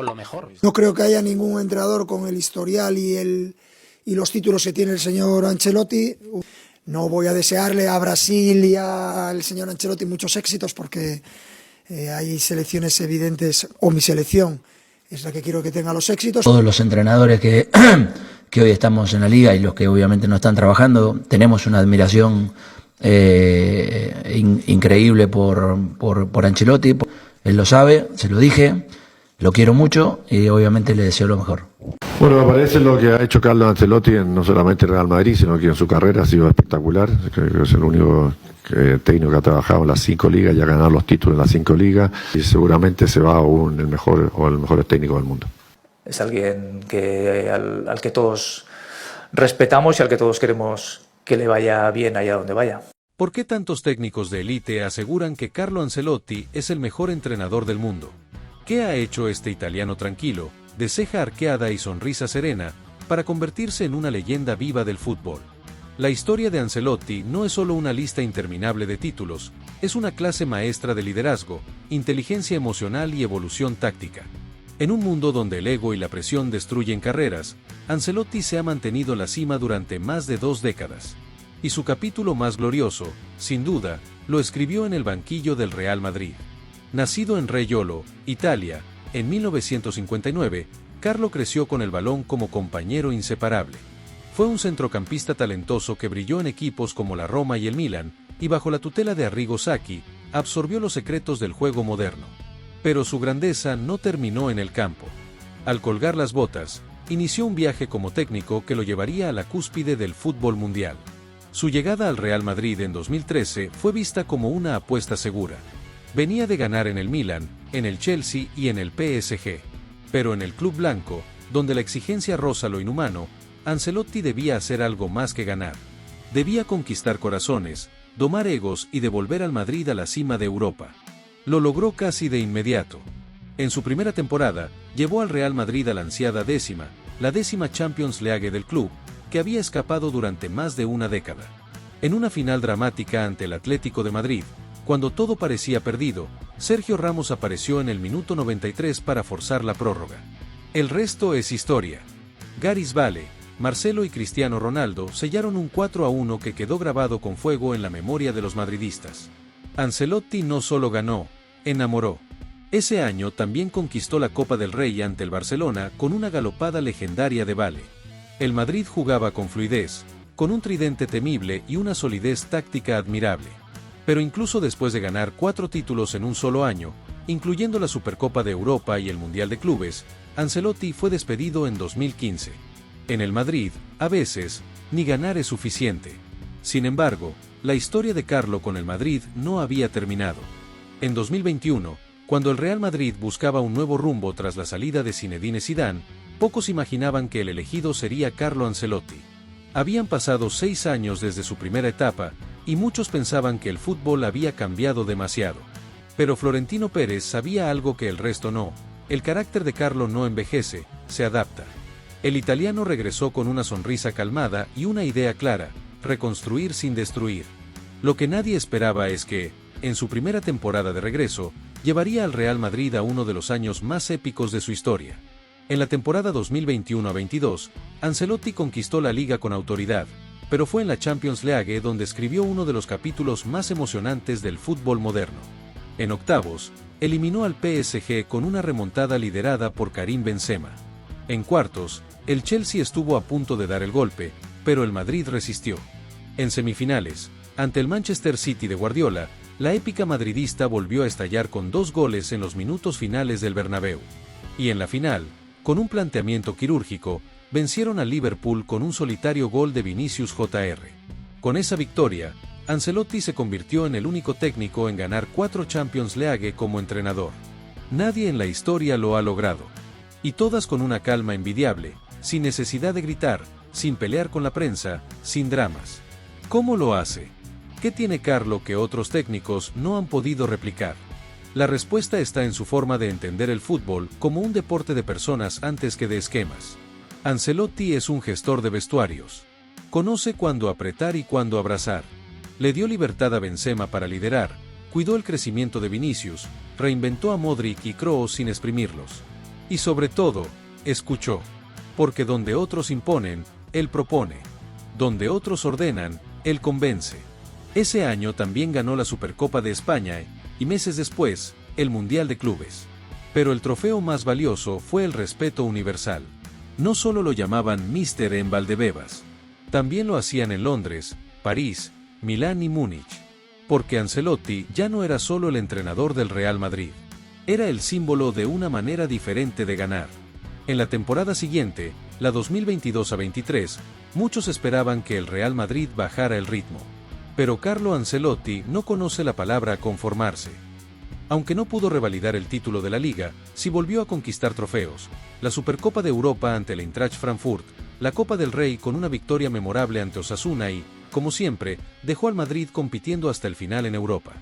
lo mejor. No creo que haya ningún entrenador con el historial y los títulos que tiene el señor Ancelotti. No voy a desearle a Brasil y al señor Ancelotti muchos éxitos porque hay selecciones evidentes, o mi selección es la que quiero que tenga los éxitos. Todos los entrenadores que hoy estamos en la liga y los que obviamente no están trabajando, tenemos una admiración increíble por Ancelotti. Él lo sabe, se lo dije, lo quiero mucho y obviamente le deseo lo mejor. Bueno, me parece lo que ha hecho Carlo Ancelotti no solamente en Real Madrid, sino que en su carrera ha sido espectacular. Creo que es el único técnico que ha trabajado en las 5 ligas y ha ganado los títulos en las 5 ligas y seguramente se va el mejor técnico del mundo. Es alguien al que todos respetamos y al que todos queremos que le vaya bien allá donde vaya. ¿Por qué tantos técnicos de élite aseguran que Carlo Ancelotti es el mejor entrenador del mundo? ¿Qué ha hecho este italiano tranquilo, de ceja arqueada y sonrisa serena, para convertirse en una leyenda viva del fútbol? La historia de Ancelotti no es solo una lista interminable de títulos, es una clase maestra de liderazgo, inteligencia emocional y evolución táctica. En un mundo donde el ego y la presión destruyen carreras, Ancelotti se ha mantenido en la cima durante más de 2 décadas. Y su capítulo más glorioso, sin duda, lo escribió en el banquillo del Real Madrid. Nacido en Reggiolo, Italia, en 1959, Carlo creció con el balón como compañero inseparable. Fue un centrocampista talentoso que brilló en equipos como la Roma y el Milan, y bajo la tutela de Arrigo Sacchi, absorbió los secretos del juego moderno. Pero su grandeza no terminó en el campo. Al colgar las botas, inició un viaje como técnico que lo llevaría a la cúspide del fútbol mundial. Su llegada al Real Madrid en 2013 fue vista como una apuesta segura. Venía de ganar en el Milan, en el Chelsea y en el PSG. Pero en el club blanco, donde la exigencia roza lo inhumano, Ancelotti debía hacer algo más que ganar. Debía conquistar corazones, domar egos y devolver al Madrid a la cima de Europa. Lo logró casi de inmediato. En su primera temporada, llevó al Real Madrid a la ansiada la 10ª Champions League del club, que había escapado durante más de una década. En una final dramática ante el Atlético de Madrid, cuando todo parecía perdido, Sergio Ramos apareció en el minuto 93 para forzar la prórroga. El resto es historia. Gareth Bale, Marcelo y Cristiano Ronaldo sellaron un 4-1 que quedó grabado con fuego en la memoria de los madridistas. Ancelotti no solo ganó, enamoró. Ese año también conquistó la Copa del Rey ante el Barcelona con una galopada legendaria de Bale. El Madrid jugaba con fluidez, con un tridente temible y una solidez táctica admirable. Pero incluso después de ganar 4 títulos en un solo año, incluyendo la Supercopa de Europa y el Mundial de Clubes, Ancelotti fue despedido en 2015. En el Madrid, a veces, ni ganar es suficiente. Sin embargo, la historia de Carlo con el Madrid no había terminado. En 2021, cuando el Real Madrid buscaba un nuevo rumbo tras la salida de Zinedine Zidane, pocos imaginaban que el elegido sería Carlo Ancelotti. Habían pasado 6 años desde su primera etapa, y muchos pensaban que el fútbol había cambiado demasiado. Pero Florentino Pérez sabía algo que el resto no: el carácter de Carlo no envejece, se adapta. El italiano regresó con una sonrisa calmada y una idea clara: reconstruir sin destruir. Lo que nadie esperaba es que, en su primera temporada de regreso, llevaría al Real Madrid a uno de los años más épicos de su historia. En la temporada 2021-22, Ancelotti conquistó la Liga con autoridad, pero fue en la Champions League donde escribió uno de los capítulos más emocionantes del fútbol moderno. En octavos, eliminó al PSG con una remontada liderada por Karim Benzema. En cuartos, el Chelsea estuvo a punto de dar el golpe, pero el Madrid resistió. En semifinales, ante el Manchester City de Guardiola, la épica madridista volvió a estallar con 2 goles en los minutos finales del Bernabéu. Y en la final, con un planteamiento quirúrgico, vencieron al Liverpool con un solitario gol de Vinicius Jr. Con esa victoria, Ancelotti se convirtió en el único técnico en ganar 4 Champions League como entrenador. Nadie en la historia lo ha logrado. Y todas con una calma envidiable, sin necesidad de gritar, sin pelear con la prensa, sin dramas. ¿Cómo lo hace? ¿Qué tiene Carlo que otros técnicos no han podido replicar? La respuesta está en su forma de entender el fútbol como un deporte de personas antes que de esquemas. Ancelotti es un gestor de vestuarios. Conoce cuándo apretar y cuándo abrazar. Le dio libertad a Benzema para liderar, cuidó el crecimiento de Vinicius, reinventó a Modric y Kroos sin exprimirlos. Y sobre todo, escuchó. Porque donde otros imponen, él propone. Donde otros ordenan, él convence. Ese año también ganó la Supercopa de España y meses después, el Mundial de Clubes. Pero el trofeo más valioso fue el respeto universal. No solo lo llamaban Míster en Valdebebas. También lo hacían en Londres, París, Milán y Múnich. Porque Ancelotti ya no era solo el entrenador del Real Madrid. Era el símbolo de una manera diferente de ganar. En la temporada siguiente, la 2022-23, muchos esperaban que el Real Madrid bajara el ritmo. Pero Carlo Ancelotti no conoce la palabra conformarse. Aunque no pudo revalidar el título de la Liga, sí volvió a conquistar trofeos, la Supercopa de Europa ante el Eintracht Frankfurt, la Copa del Rey con una victoria memorable ante Osasuna y, como siempre, dejó al Madrid compitiendo hasta el final en Europa.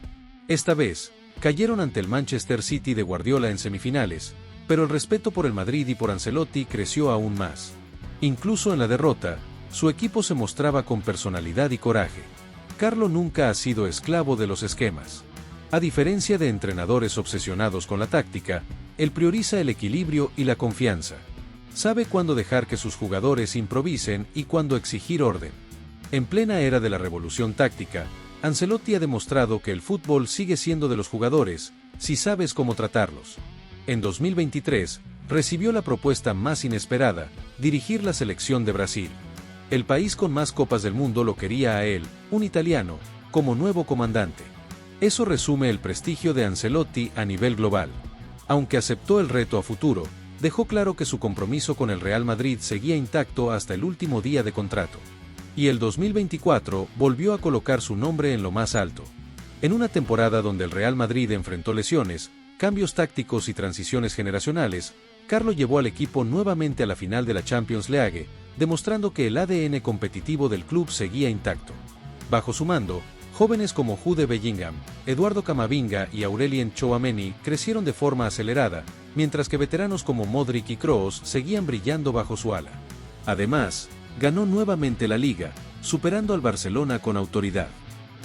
Esta vez, cayeron ante el Manchester City de Guardiola en semifinales, pero el respeto por el Madrid y por Ancelotti creció aún más. Incluso en la derrota, su equipo se mostraba con personalidad y coraje. Carlo nunca ha sido esclavo de los esquemas. A diferencia de entrenadores obsesionados con la táctica, él prioriza el equilibrio y la confianza. Sabe cuándo dejar que sus jugadores improvisen y cuándo exigir orden. En plena era de la revolución táctica, Ancelotti ha demostrado que el fútbol sigue siendo de los jugadores, si sabes cómo tratarlos. En 2023, recibió la propuesta más inesperada, dirigir la selección de Brasil. El país con más copas del mundo lo quería a él, un italiano, como nuevo comandante. Eso resume el prestigio de Ancelotti a nivel global. Aunque aceptó el reto a futuro, dejó claro que su compromiso con el Real Madrid seguía intacto hasta el último día de contrato. Y el 2024 volvió a colocar su nombre en lo más alto. En una temporada donde el Real Madrid enfrentó lesiones, cambios tácticos y transiciones generacionales, Carlo llevó al equipo nuevamente a la final de la Champions League, demostrando que el ADN competitivo del club seguía intacto. Bajo su mando, jóvenes como Jude Bellingham, Eduardo Camavinga y Aurelien Tchouaméni crecieron de forma acelerada, mientras que veteranos como Modric y Kroos seguían brillando bajo su ala. Además, ganó nuevamente la Liga, superando al Barcelona con autoridad.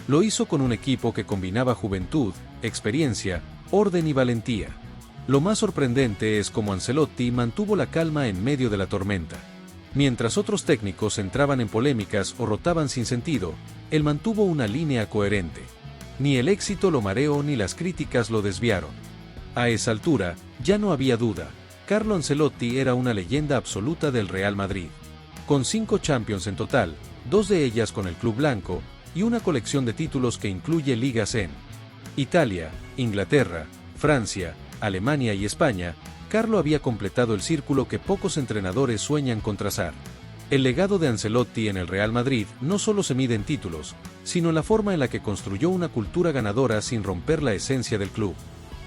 Lo hizo con un equipo que combinaba juventud, experiencia, orden y valentía. Lo más sorprendente es cómo Ancelotti mantuvo la calma en medio de la tormenta. Mientras otros técnicos entraban en polémicas o rotaban sin sentido, él mantuvo una línea coherente. Ni el éxito lo mareó ni las críticas lo desviaron. A esa altura, ya no había duda, Carlo Ancelotti era una leyenda absoluta del Real Madrid. Con 5 Champions en total, 2 de ellas con el club blanco, y una colección de títulos que incluye ligas en Italia, Inglaterra, Francia, Alemania y España, Carlo había completado el círculo que pocos entrenadores sueñan con trazar. El legado de Ancelotti en el Real Madrid no solo se mide en títulos, sino en la forma en la que construyó una cultura ganadora sin romper la esencia del club.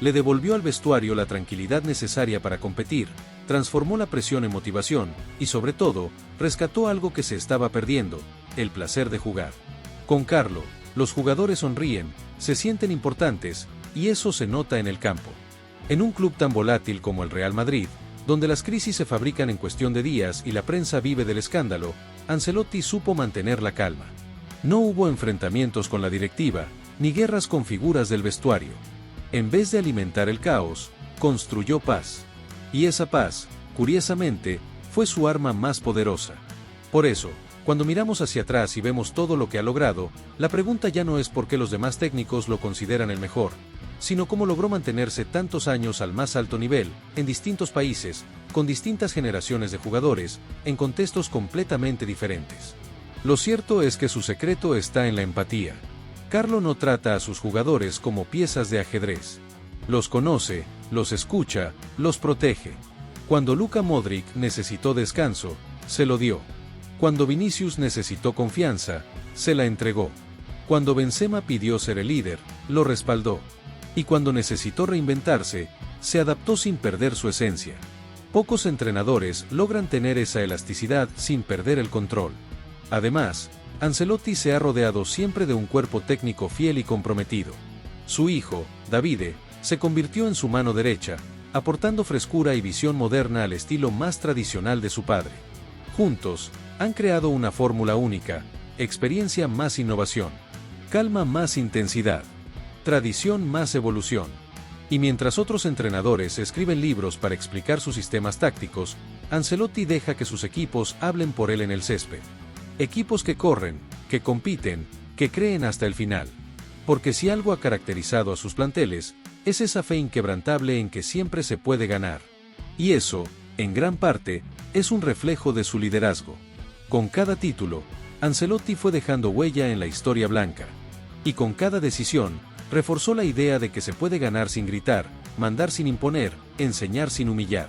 Le devolvió al vestuario la tranquilidad necesaria para competir, transformó la presión en motivación, y sobre todo, rescató algo que se estaba perdiendo, el placer de jugar. Con Carlo, los jugadores sonríen, se sienten importantes, y eso se nota en el campo. En un club tan volátil como el Real Madrid, donde las crisis se fabrican en cuestión de días y la prensa vive del escándalo, Ancelotti supo mantener la calma. No hubo enfrentamientos con la directiva, ni guerras con figuras del vestuario. En vez de alimentar el caos, construyó paz. Y esa paz, curiosamente, fue su arma más poderosa. Por eso, cuando miramos hacia atrás y vemos todo lo que ha logrado, la pregunta ya no es por qué los demás técnicos lo consideran el mejor, sino cómo logró mantenerse tantos años al más alto nivel, en distintos países, con distintas generaciones de jugadores, en contextos completamente diferentes. Lo cierto es que su secreto está en la empatía. Carlo no trata a sus jugadores como piezas de ajedrez. Los conoce, los escucha, los protege. Cuando Luka Modric necesitó descanso, se lo dio. Cuando Vinicius necesitó confianza, se la entregó. Cuando Benzema pidió ser el líder, lo respaldó. Y cuando necesitó reinventarse, se adaptó sin perder su esencia. Pocos entrenadores logran tener esa elasticidad sin perder el control. Además, Ancelotti se ha rodeado siempre de un cuerpo técnico fiel y comprometido. Su hijo, Davide, se convirtió en su mano derecha, aportando frescura y visión moderna al estilo más tradicional de su padre. Juntos, han creado una fórmula única, experiencia más innovación, calma más intensidad, tradición más evolución. Y mientras otros entrenadores escriben libros para explicar sus sistemas tácticos, Ancelotti deja que sus equipos hablen por él en el césped. Equipos que corren, que compiten, que creen hasta el final. Porque si algo ha caracterizado a sus planteles, es esa fe inquebrantable en que siempre se puede ganar. Y eso, en gran parte, es un reflejo de su liderazgo. Con cada título, Ancelotti fue dejando huella en la historia blanca. Y con cada decisión, reforzó la idea de que se puede ganar sin gritar, mandar sin imponer, enseñar sin humillar.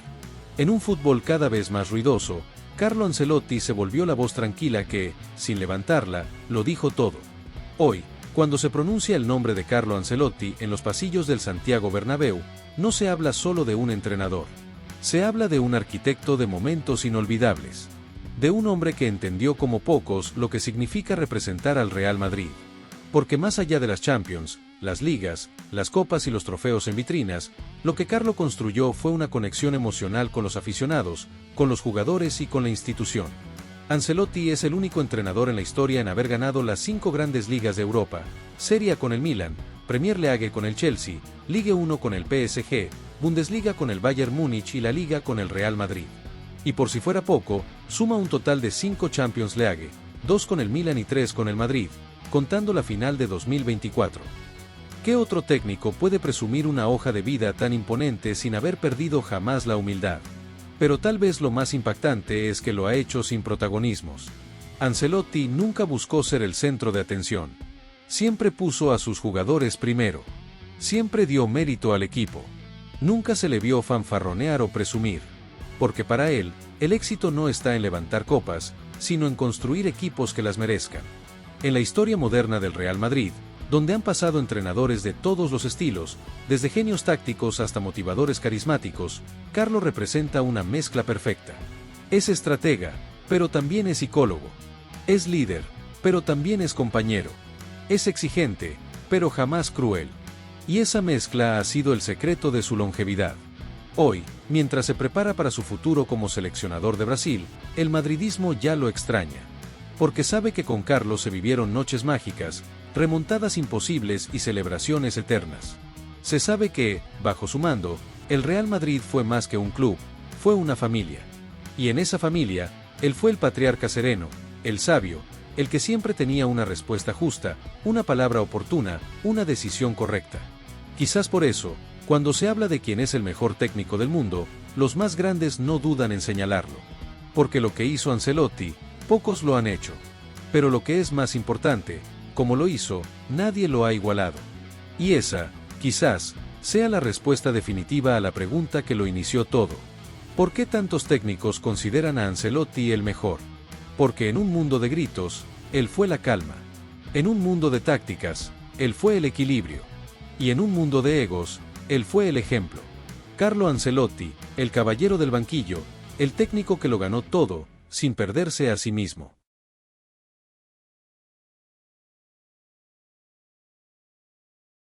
En un fútbol cada vez más ruidoso, Carlo Ancelotti se volvió la voz tranquila que, sin levantarla, lo dijo todo. Hoy, cuando se pronuncia el nombre de Carlo Ancelotti en los pasillos del Santiago Bernabéu, no se habla solo de un entrenador. Se habla de un arquitecto de momentos inolvidables. De un hombre que entendió como pocos lo que significa representar al Real Madrid. Porque más allá de las Champions, las ligas, las copas y los trofeos en vitrinas, lo que Carlo construyó fue una conexión emocional con los aficionados, con los jugadores y con la institución. Ancelotti es el único entrenador en la historia en haber ganado las 5 grandes ligas de Europa, Serie A con el Milan, Premier League con el Chelsea, Ligue 1 con el PSG, Bundesliga con el Bayern Múnich y la Liga con el Real Madrid. Y por si fuera poco, suma un total de 5 Champions League, 2 con el Milan y 3 con el Madrid, contando la final de 2024. ¿Qué otro técnico puede presumir una hoja de vida tan imponente sin haber perdido jamás la humildad? Pero tal vez lo más impactante es que lo ha hecho sin protagonismos. Ancelotti nunca buscó ser el centro de atención. Siempre puso a sus jugadores primero. Siempre dio mérito al equipo. Nunca se le vio fanfarronear o presumir. Porque para él, el éxito no está en levantar copas, sino en construir equipos que las merezcan. En la historia moderna del Real Madrid, donde han pasado entrenadores de todos los estilos, desde genios tácticos hasta motivadores carismáticos, Carlo representa una mezcla perfecta. Es estratega, pero también es psicólogo. Es líder, pero también es compañero. Es exigente, pero jamás cruel. Y esa mezcla ha sido el secreto de su longevidad. Hoy, mientras se prepara para su futuro como seleccionador de Brasil, el madridismo ya lo extraña. Porque sabe que con Carlo se vivieron noches mágicas, remontadas imposibles y celebraciones eternas. Se sabe que, bajo su mando, el Real Madrid fue más que un club, fue una familia. Y en esa familia, él fue el patriarca sereno, el sabio, el que siempre tenía una respuesta justa, una palabra oportuna, una decisión correcta. Quizás por eso, cuando se habla de quién es el mejor técnico del mundo, los más grandes no dudan en señalarlo. Porque lo que hizo Ancelotti, pocos lo han hecho. Pero lo que es más importante, como lo hizo, nadie lo ha igualado. Y esa, quizás, sea la respuesta definitiva a la pregunta que lo inició todo. ¿Por qué tantos técnicos consideran a Ancelotti el mejor? Porque en un mundo de gritos, él fue la calma. En un mundo de tácticas, él fue el equilibrio. Y en un mundo de egos, él fue el ejemplo. Carlo Ancelotti, el caballero del banquillo, el técnico que lo ganó todo, sin perderse a sí mismo.